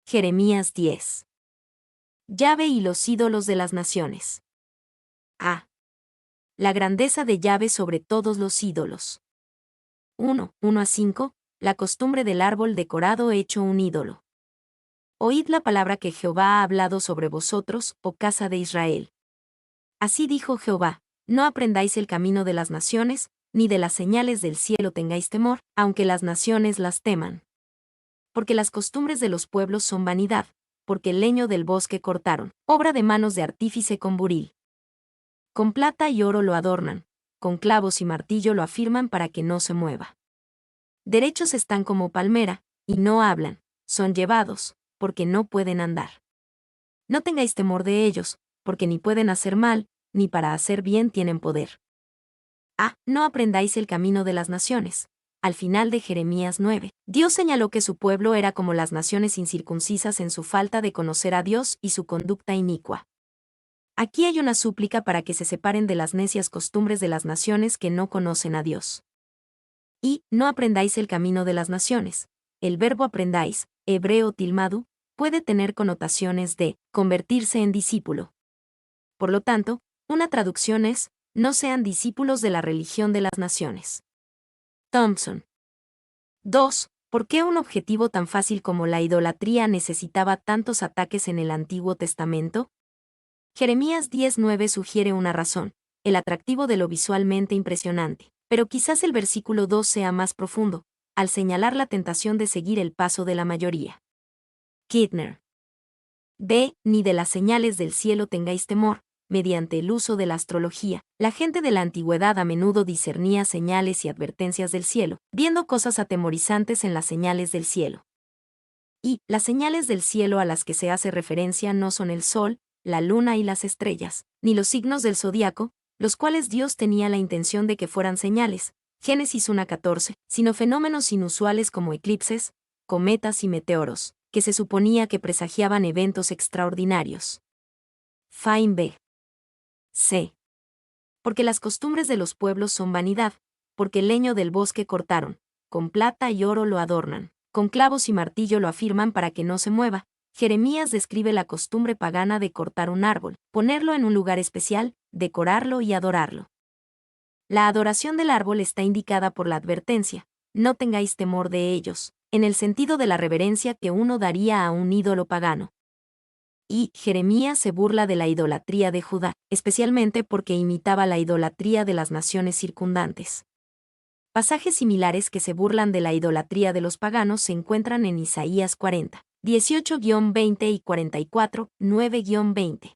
Jeremías 10. Yahvé y los ídolos de las naciones. A. La grandeza de Yahvé sobre todos los ídolos. 1:1-5. La costumbre del árbol decorado hecho un ídolo. Oíd la palabra que Jehová ha hablado sobre vosotros, oh casa de Israel. Así dijo Jehová: no aprendáis el camino de las naciones, ni de las señales del cielo tengáis temor, aunque las naciones las teman. Porque las costumbres de los pueblos son vanidad, porque el leño del bosque cortaron, obra de manos de artífice con buril. Con plata y oro lo adornan, con clavos y martillo lo afirman para que no se mueva. Derechos están como palmera, y no hablan, son llevados, porque no pueden andar. No tengáis temor de ellos, porque ni pueden hacer mal, ni para hacer bien tienen poder. No aprendáis el camino de las naciones. Al final de Jeremías 9, Dios señaló que su pueblo era como las naciones incircuncisas en su falta de conocer a Dios y su conducta inicua. Aquí hay una súplica para que se separen de las necias costumbres de las naciones que no conocen a Dios. Y no aprendáis el camino de las naciones. El verbo aprendáis, hebreo tilmadu, puede tener connotaciones de convertirse en discípulo. Por lo tanto, una traducción es: no sean discípulos de la religión de las naciones. Thompson. 2. ¿Por qué un objetivo tan fácil como la idolatría necesitaba tantos ataques en el Antiguo Testamento? Jeremías 10:9 sugiere una razón: el atractivo de lo visualmente impresionante. Pero quizás el versículo 2 sea más profundo, al señalar la tentación de seguir el paso de la mayoría. Kidner. B. Ni de las señales del cielo tengáis temor. Mediante el uso de la astrología, la gente de la antigüedad a menudo discernía señales y advertencias del cielo, viendo cosas atemorizantes en las señales del cielo. Y las señales del cielo a las que se hace referencia no son el sol, la luna y las estrellas, ni los signos del zodiaco, los cuales Dios tenía la intención de que fueran señales, Génesis 1:14, sino fenómenos inusuales como eclipses, cometas y meteoros, que se suponía que presagiaban eventos extraordinarios. Fine B. C. Porque las costumbres de los pueblos son vanidad, porque el leño del bosque cortaron, con plata y oro lo adornan, con clavos y martillo lo afirman para que no se mueva. Jeremías describe la costumbre pagana de cortar un árbol, ponerlo en un lugar especial, decorarlo y adorarlo. La adoración del árbol está indicada por la advertencia: no tengáis temor de ellos, en el sentido de la reverencia que uno daría a un ídolo pagano. Y Jeremías se burla de la idolatría de Judá, especialmente porque imitaba la idolatría de las naciones circundantes. Pasajes similares que se burlan de la idolatría de los paganos se encuentran en Isaías 40, 18-20 y 44, 9-20.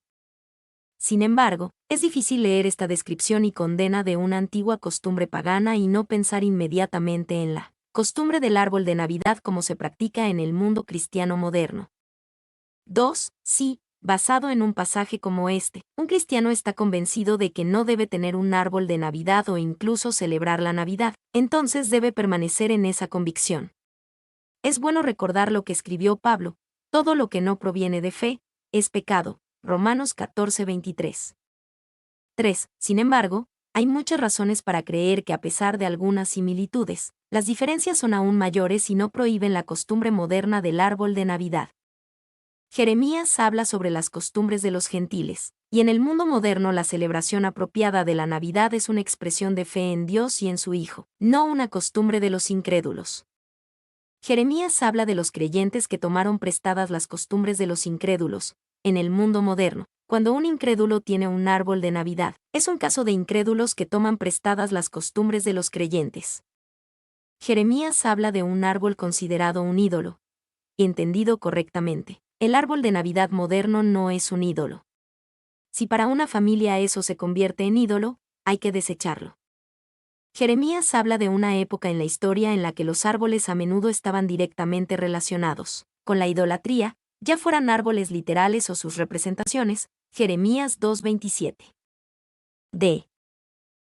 Sin embargo, es difícil leer esta descripción y condena de una antigua costumbre pagana y no pensar inmediatamente en la costumbre del árbol de Navidad como se practica en el mundo cristiano moderno. 2. Sí, basado en un pasaje como este, un cristiano está convencido de que no debe tener un árbol de Navidad o incluso celebrar la Navidad, entonces debe permanecer en esa convicción. Es bueno recordar lo que escribió Pablo: todo lo que no proviene de fe es pecado. Romanos 14:23. 3. Sin embargo, hay muchas razones para creer que a pesar de algunas similitudes, las diferencias son aún mayores y no prohíben la costumbre moderna del árbol de Navidad. Jeremías habla sobre las costumbres de los gentiles, y en el mundo moderno la celebración apropiada de la Navidad es una expresión de fe en Dios y en su Hijo, no una costumbre de los incrédulos. Jeremías habla de los creyentes que tomaron prestadas las costumbres de los incrédulos. En el mundo moderno, cuando un incrédulo tiene un árbol de Navidad, es un caso de incrédulos que toman prestadas las costumbres de los creyentes. Jeremías habla de un árbol considerado un ídolo. Entendido correctamente, el árbol de Navidad moderno no es un ídolo. Si para una familia eso se convierte en ídolo, hay que desecharlo. Jeremías habla de una época en la historia en la que los árboles a menudo estaban directamente relacionados con la idolatría, ya fueran árboles literales o sus representaciones. Jeremías 2:27. D.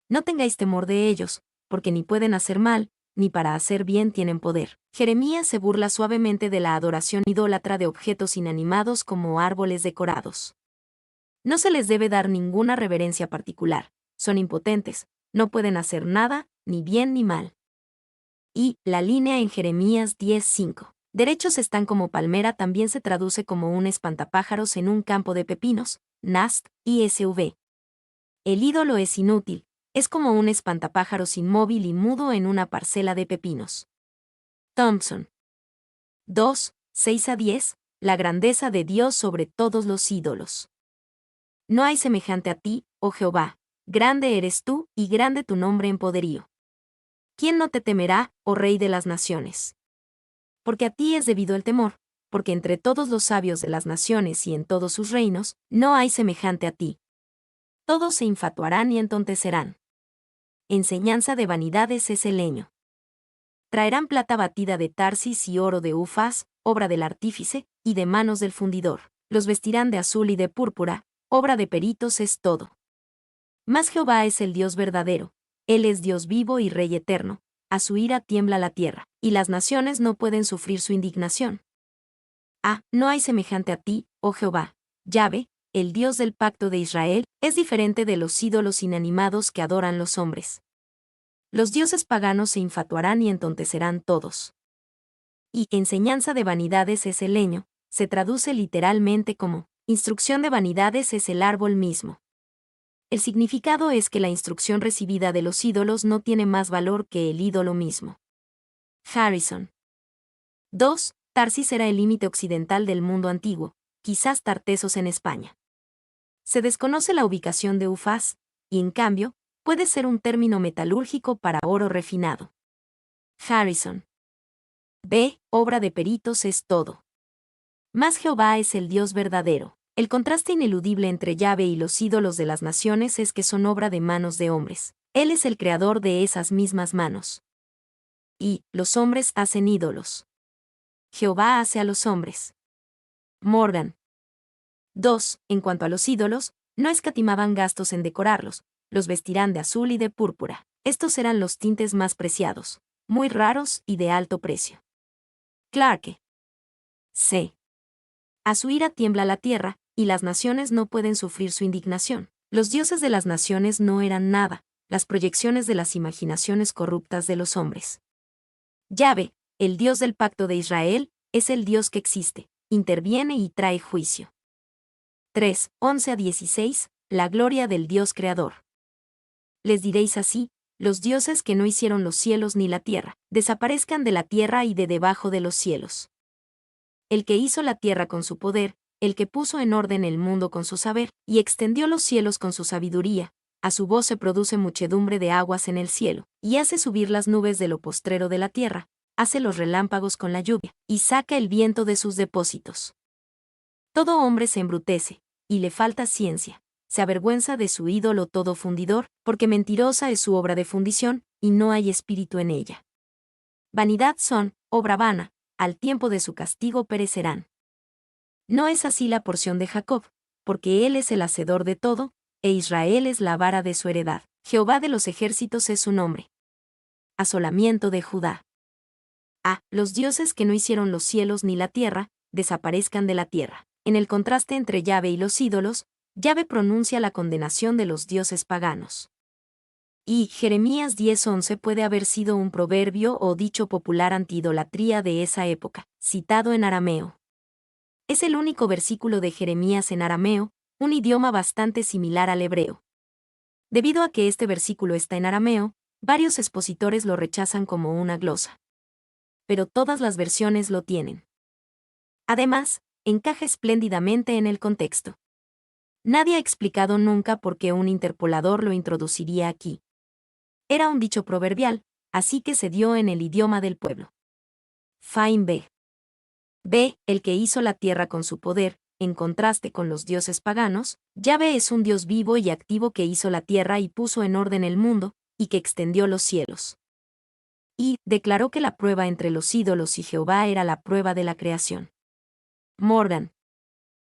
No tengáis temor de ellos, porque ni pueden hacer mal, ni para hacer bien tienen poder. Jeremías se burla suavemente de la adoración idólatra de objetos inanimados como árboles decorados. No se les debe dar ninguna reverencia particular, son impotentes, no pueden hacer nada, ni bien ni mal. Y la línea en Jeremías 10:5. Derechos están como palmera también se traduce como un espantapájaros en un campo de pepinos, NAST, ISV. El ídolo es inútil, es como un espantapájaros inmóvil y mudo en una parcela de pepinos. Thompson. 2, 6-10, la grandeza de Dios sobre todos los ídolos. No hay semejante a ti, oh Jehová, grande eres tú y grande tu nombre en poderío. ¿Quién no te temerá, oh Rey de las naciones? Porque a ti es debido el temor, porque entre todos los sabios de las naciones y en todos sus reinos, no hay semejante a ti. Todos se infatuarán y entontecerán. Enseñanza de vanidades es el leño. Traerán plata batida de Tarsis y oro de Ufaz, obra del artífice, y de manos del fundidor. Los vestirán de azul y de púrpura, obra de peritos es todo. Mas Jehová es el Dios verdadero, Él es Dios vivo y Rey eterno, a su ira tiembla la tierra, y las naciones no pueden sufrir su indignación. No hay semejante a ti, oh Jehová, Yahvé, el Dios del pacto de Israel, es diferente de los ídolos inanimados que adoran los hombres. Los dioses paganos se infatuarán y entontecerán todos. Y enseñanza de vanidades es el leño, se traduce literalmente como instrucción de vanidades es el árbol mismo. El significado es que la instrucción recibida de los ídolos no tiene más valor que el ídolo mismo. Harrison. 2. Tarsis era el límite occidental del mundo antiguo, quizás Tartesos en España. Se desconoce la ubicación de Ufaz, y en cambio, puede ser un término metalúrgico para oro refinado. Harrison. B. Obra de peritos es todo. Mas Jehová es el Dios verdadero. El contraste ineludible entre Yahvé y los ídolos de las naciones es que son obra de manos de hombres. Él es el creador de esas mismas manos. Y los hombres hacen ídolos. Jehová hace a los hombres. Morgan. 2. En cuanto a los ídolos, no escatimaban gastos en decorarlos, los vestirán de azul y de púrpura. Estos eran los tintes más preciados, muy raros y de alto precio. Clarke. C. A su ira tiembla la tierra, y las naciones no pueden sufrir su indignación. Los dioses de las naciones no eran nada, las proyecciones de las imaginaciones corruptas de los hombres. Yahvé, el Dios del pacto de Israel, es el Dios que existe, interviene y trae juicio. 3, 11-16, la gloria del Dios creador. Les diréis así, los dioses que no hicieron los cielos ni la tierra, desaparezcan de la tierra y de debajo de los cielos. El que hizo la tierra con su poder, el que puso en orden el mundo con su saber, y extendió los cielos con su sabiduría, a su voz se produce muchedumbre de aguas en el cielo, y hace subir las nubes de lo postrero de la tierra, hace los relámpagos con la lluvia, y saca el viento de sus depósitos. Todo hombre se embrutece, y le falta ciencia, se avergüenza de su ídolo todo fundidor, porque mentirosa es su obra de fundición, y no hay espíritu en ella. Vanidad son, obra vana, al tiempo de su castigo perecerán. No es así la porción de Jacob, porque él es el hacedor de todo, e Israel es la vara de su heredad. Jehová de los ejércitos es su nombre. Asolamiento de Judá. Los dioses que no hicieron los cielos ni la tierra, desaparezcan de la tierra. En el contraste entre Yahvé y los ídolos, Yahvé pronuncia la condenación de los dioses paganos. Y Jeremías 10:11 puede haber sido un proverbio o dicho popular anti-idolatría de esa época, citado en arameo. Es el único versículo de Jeremías en arameo, un idioma bastante similar al hebreo. Debido a que este versículo está en arameo, varios expositores lo rechazan como una glosa. Pero todas las versiones lo tienen. Además, encaja espléndidamente en el contexto. Nadie ha explicado nunca por qué un interpolador lo introduciría aquí. Era un dicho proverbial, así que se dio en el idioma del pueblo. Fain B. B. El que hizo la tierra con su poder, en contraste con los dioses paganos, Yahvé es un Dios vivo y activo que hizo la tierra y puso en orden el mundo, y que extendió los cielos. Y declaró que la prueba entre los ídolos y Jehová era la prueba de la creación. Morgan.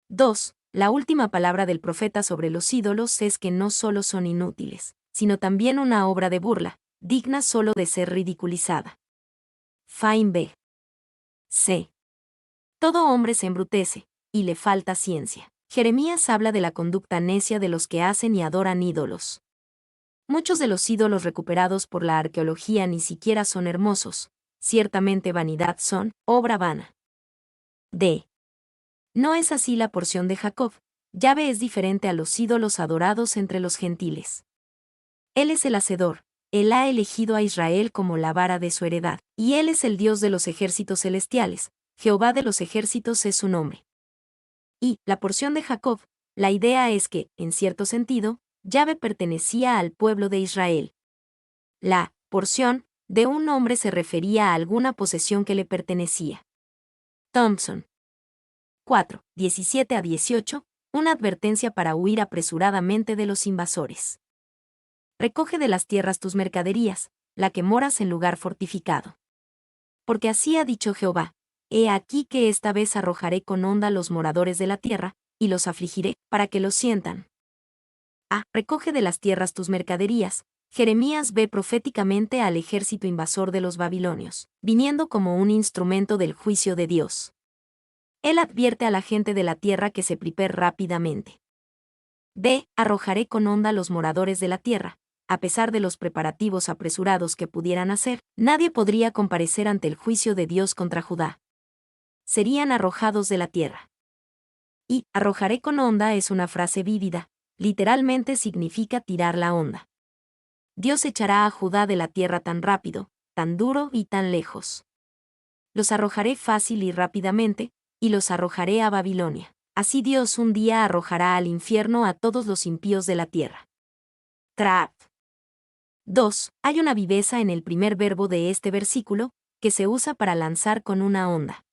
2. La última palabra del profeta sobre los ídolos es que no solo son inútiles, sino también una obra de burla, digna solo de ser ridiculizada. Fain B. C. Todo hombre se embrutece, y le falta ciencia. Jeremías habla de la conducta necia de los que hacen y adoran ídolos. Muchos de los ídolos recuperados por la arqueología ni siquiera son hermosos, ciertamente vanidad son, obra vana. D. No es así la porción de Jacob. Yahvé es diferente a los ídolos adorados entre los gentiles. Él es el hacedor, él ha elegido a Israel como la vara de su heredad, y él es el Dios de los ejércitos celestiales, Jehová de los ejércitos es su nombre. Y, la porción de Jacob, la idea es que, en cierto sentido, Yahvé pertenecía al pueblo de Israel. La porción de un hombre se refería a alguna posesión que le pertenecía. Thompson. 4, 17 a 18, una advertencia para huir apresuradamente de los invasores. Recoge de las tierras tus mercaderías, la que moras en lugar fortificado. Porque así ha dicho Jehová, he aquí que esta vez arrojaré con honda los moradores de la tierra, y los afligiré, para que los sientan. Recoge de las tierras tus mercaderías. Jeremías ve proféticamente al ejército invasor de los babilonios, viniendo como un instrumento del juicio de Dios. Él advierte a la gente de la tierra que se prepare rápidamente. Arrojaré con honda los moradores de la tierra. A pesar de los preparativos apresurados que pudieran hacer, nadie podría comparecer ante el juicio de Dios contra Judá. Serían arrojados de la tierra. Y arrojaré con honda es una frase vívida, literalmente significa tirar la honda. Dios echará a Judá de la tierra tan rápido, tan duro y tan lejos. Los arrojaré fácil y rápidamente, y los arrojaré a Babilonia. Así Dios un día arrojará al infierno a todos los impíos de la tierra. Trap. 2. Hay una viveza en el primer verbo de este versículo, que se usa para lanzar con una onda.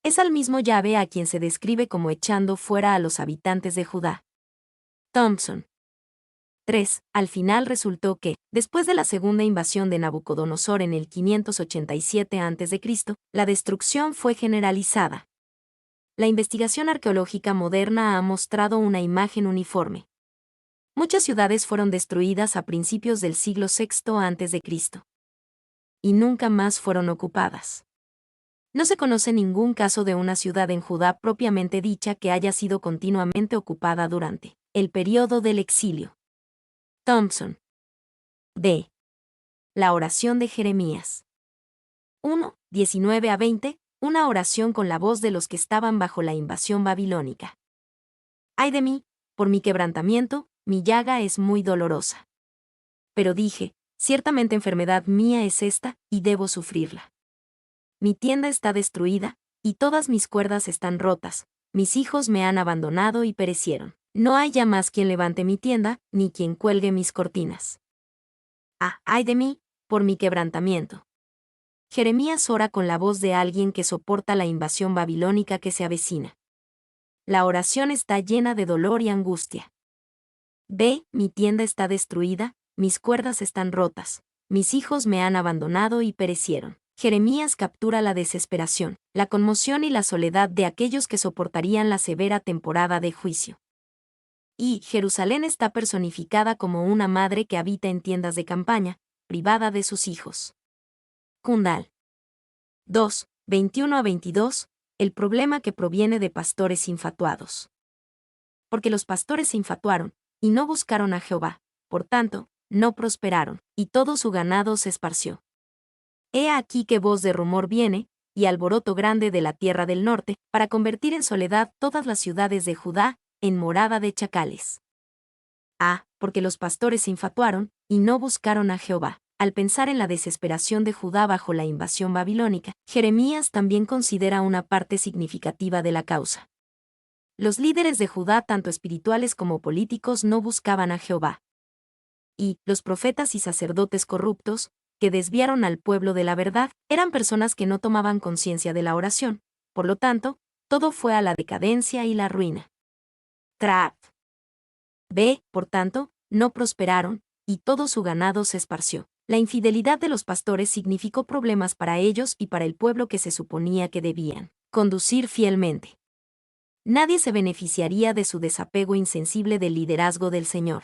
Es al mismo Yahvé a quien se describe como echando fuera a los habitantes de Judá. Thompson. 3. Al final resultó que, después de la segunda invasión de Nabucodonosor en el 587 a.C., la destrucción fue generalizada. La investigación arqueológica moderna ha mostrado una imagen uniforme. Muchas ciudades fueron destruidas a principios del siglo VI a.C. y nunca más fueron ocupadas. No se conoce ningún caso de una ciudad en Judá propiamente dicha que haya sido continuamente ocupada durante el período del exilio. Thompson. D. La oración de Jeremías. 1, 19 a 20, una oración con la voz de los que estaban bajo la invasión babilónica. Ay de mí, por mi quebrantamiento, mi llaga es muy dolorosa. Pero dije, ciertamente enfermedad mía es esta, y debo sufrirla. Mi tienda está destruida, y todas mis cuerdas están rotas, mis hijos me han abandonado y perecieron. No hay ya más quien levante mi tienda, ni quien cuelgue mis cortinas. Ay de mí, por mi quebrantamiento. Jeremías ora con la voz de alguien que soporta la invasión babilónica que se avecina. La oración está llena de dolor y angustia. Mi tienda está destruida, mis cuerdas están rotas, mis hijos me han abandonado y perecieron. Jeremías captura la desesperación, la conmoción y la soledad de aquellos que soportarían la severa temporada de juicio. Y Jerusalén está personificada como una madre que habita en tiendas de campaña, privada de sus hijos. Kundal. 2, 21 a 22, el problema que proviene de pastores infatuados. Porque los pastores se infatuaron, y no buscaron a Jehová, por tanto, no prosperaron, y todo su ganado se esparció. He aquí que voz de rumor viene, y alboroto grande de la tierra del norte, para convertir en soledad todas las ciudades de Judá, en morada de chacales. Porque los pastores se infatuaron, y no buscaron a Jehová. Al pensar en la desesperación de Judá bajo la invasión babilónica, Jeremías también considera una parte significativa de la causa. Los líderes de Judá, tanto espirituales como políticos, no buscaban a Jehová. Y los profetas y sacerdotes corruptos, que desviaron al pueblo de la verdad, eran personas que no tomaban conciencia de la oración. Por lo tanto, todo fue a la decadencia y la ruina. Por tanto, no prosperaron, y todo su ganado se esparció. La infidelidad de los pastores significó problemas para ellos y para el pueblo que se suponía que debían conducir fielmente. Nadie se beneficiaría de su desapego insensible del liderazgo del Señor.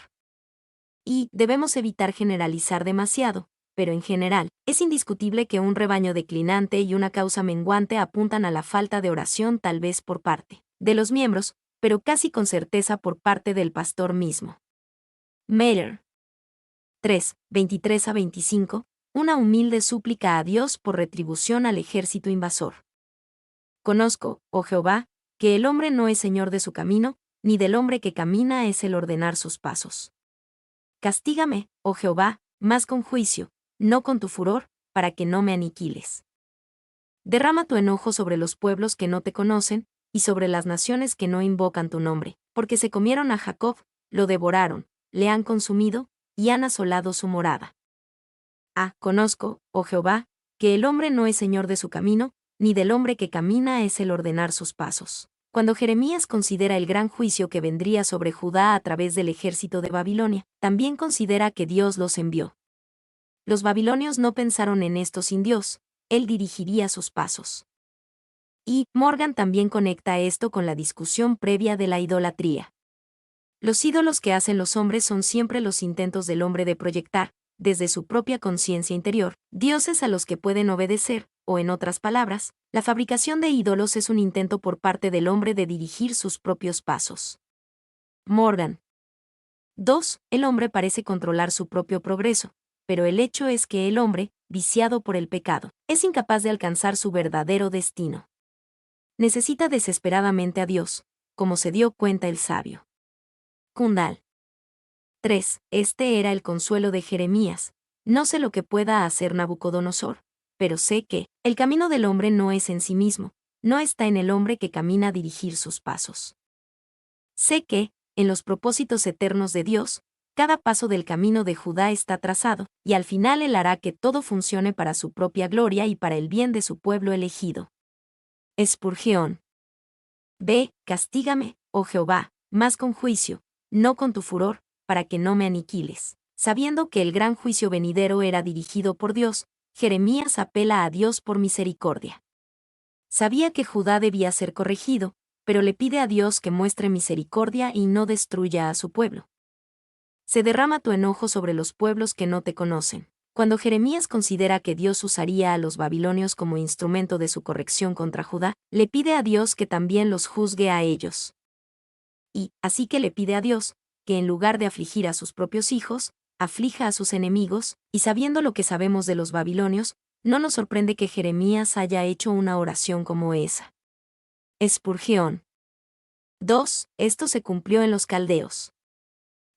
Y debemos evitar generalizar demasiado, pero en general, es indiscutible que un rebaño declinante y una causa menguante apuntan a la falta de oración tal vez por parte de los miembros, pero casi con certeza por parte del pastor mismo. Meyer. 3, 23 a 25, una humilde súplica a Dios por retribución al ejército invasor. Conozco, oh Jehová, que el hombre no es señor de su camino, ni del hombre que camina es el ordenar sus pasos. Castígame, oh Jehová, más con juicio, no con tu furor, para que no me aniquiles. Derrama tu enojo sobre los pueblos que no te conocen, y sobre las naciones que no invocan tu nombre, porque se comieron a Jacob, lo devoraron, le han consumido, y han asolado su morada. Conozco, oh Jehová, que el hombre no es señor de su camino, ni del hombre que camina es el ordenar sus pasos. Cuando Jeremías considera el gran juicio que vendría sobre Judá a través del ejército de Babilonia, también considera que Dios los envió. Los babilonios no pensaron en esto sin Dios, Él dirigiría sus pasos. Y Morgan también conecta esto con la discusión previa de la idolatría. Los ídolos que hacen los hombres son siempre los intentos del hombre de proyectar, desde su propia conciencia interior, dioses a los que pueden obedecer, o en otras palabras, la fabricación de ídolos es un intento por parte del hombre de dirigir sus propios pasos. Morgan. 2. El hombre parece controlar su propio progreso, pero el hecho es que el hombre, viciado por el pecado, es incapaz de alcanzar su verdadero destino. Necesita desesperadamente a Dios, como se dio cuenta el sabio. Kundal. 3. Este era el consuelo de Jeremías. No sé lo que pueda hacer Nabucodonosor, pero sé que el camino del hombre no es en sí mismo, no está en el hombre que camina a dirigir sus pasos. Sé que, en los propósitos eternos de Dios, cada paso del camino de Judá está trazado, y al final Él hará que todo funcione para su propia gloria y para el bien de su pueblo elegido. Spurgeon. Ve, castígame, oh Jehová, más con juicio, no con tu furor, para que no me aniquiles. Sabiendo que el gran juicio venidero era dirigido por Dios, Jeremías apela a Dios por misericordia. Sabía que Judá debía ser corregido, pero le pide a Dios que muestre misericordia y no destruya a su pueblo. Se derrama tu enojo sobre los pueblos que no te conocen. Cuando Jeremías considera que Dios usaría a los babilonios como instrumento de su corrección contra Judá, le pide a Dios que también los juzgue a ellos. Y, así que le pide a Dios, que en lugar de afligir a sus propios hijos, aflija a sus enemigos, y sabiendo lo que sabemos de los babilonios, no nos sorprende que Jeremías haya hecho una oración como esa. Spurgeon. 2. Esto se cumplió en los caldeos.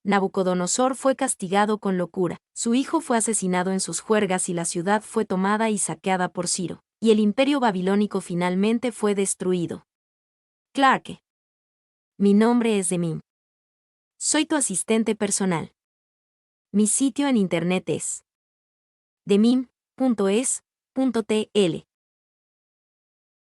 Nabucodonosor fue castigado con locura, su hijo fue asesinado en sus juergas y la ciudad fue tomada y saqueada por Ciro, y el imperio babilónico finalmente fue destruido. Clarke. Mi nombre es Demim. Soy tu asistente personal. Mi sitio en internet es demim.es.tl.